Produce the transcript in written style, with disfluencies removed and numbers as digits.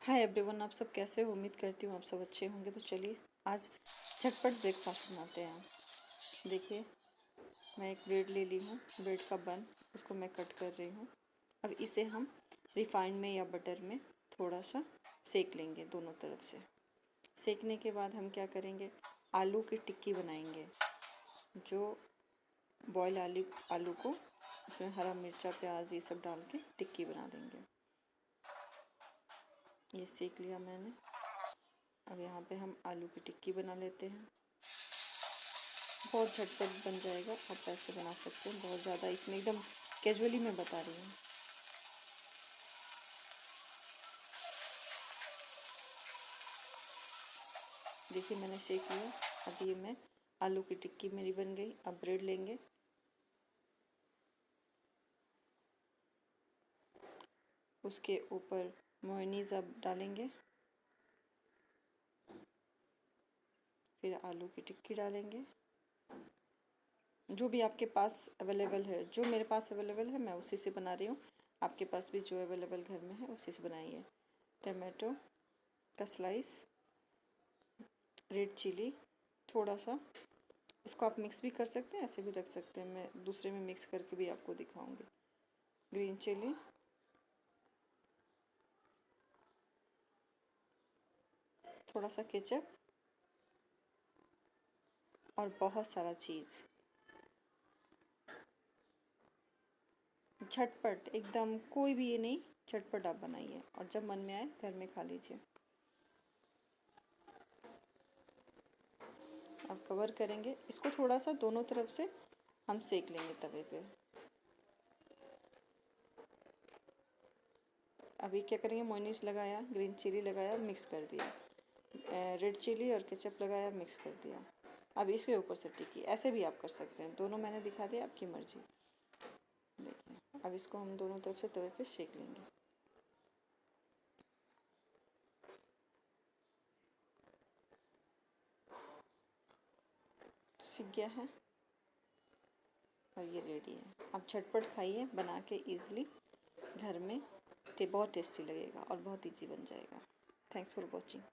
Hi everyone, आप सब कैसे हो? उम्मीद करती हूँ आप सब अच्छे होंगे। तो चलिए आज झटपट ब्रेकफास्ट बनाते हैं। देखिए, मैं एक ब्रेड ले ली हूँ, ब्रेड का बन, उसको मैं कट कर रही हूँ। अब इसे हम रिफाइंड में या बटर में थोड़ा सा सेक लेंगे दोनों तरफ से। सेकने के बाद हम क्या करेंगे, आलू की टिक्की बनाएंगे। जो बॉयल आलू को उसमें हरा मिर्चा, प्याज ये सब डाल के टिक्की बना देंगे। ये सेक लिया मैंने। अब यहाँ पे हम आलू की टिक्की बना लेते हैं। बहुत झटपट बन जाएगा, आप ऐसे बना सकते हैं। बहुत ज़्यादा इसमें एकदम कैजुअली मैं बता रही हूँ। देखिए मैंने सेक लिया। अब ये मैं आलू की टिक्की मेरी बन गई। अब ब्रेड लेंगे, उसके ऊपर मेयोनीज अब डालेंगे, फिर आलू की टिक्की डालेंगे। जो भी आपके पास अवेलेबल है, जो मेरे पास अवेलेबल है मैं उसी से बना रही हूँ। आपके पास भी जो अवेलेबल घर में है उसी से बनाइए। टमाटो का स्लाइस, रेड चिली थोड़ा सा, इसको आप मिक्स भी कर सकते हैं, ऐसे भी रख सकते हैं। मैं दूसरे में मिक्स करके भी आपको दिखाऊंगी। ग्रीन चिली, थोड़ा सा केचप और बहुत सारा चीज़। झटपट एकदम, कोई भी ये नहीं, झटपट आप बनाइए और जब मन में आए घर में खा लीजिए। अब कवर करेंगे इसको, थोड़ा सा दोनों तरफ से हम सेक लेंगे तवे पे। अभी क्या करेंगे, मेयोनीज लगाया, ग्रीन चिली लगाया, मिक्स कर दिया, रेड चिली और केचप लगाया, मिक्स कर दिया। अब इसके ऊपर से टिक्की, ऐसे भी आप कर सकते हैं। दोनों मैंने दिखा दिया, आपकी मर्जी। देखिए अब इसको हम दोनों तरफ से तवे पे सेक लेंगे। सीख गया है और ये रेडी है। आप झटपट खाइए बना के ईज़िली घर में। बहुत टेस्टी लगेगा और बहुत ईजी बन जाएगा। Thanks for watching.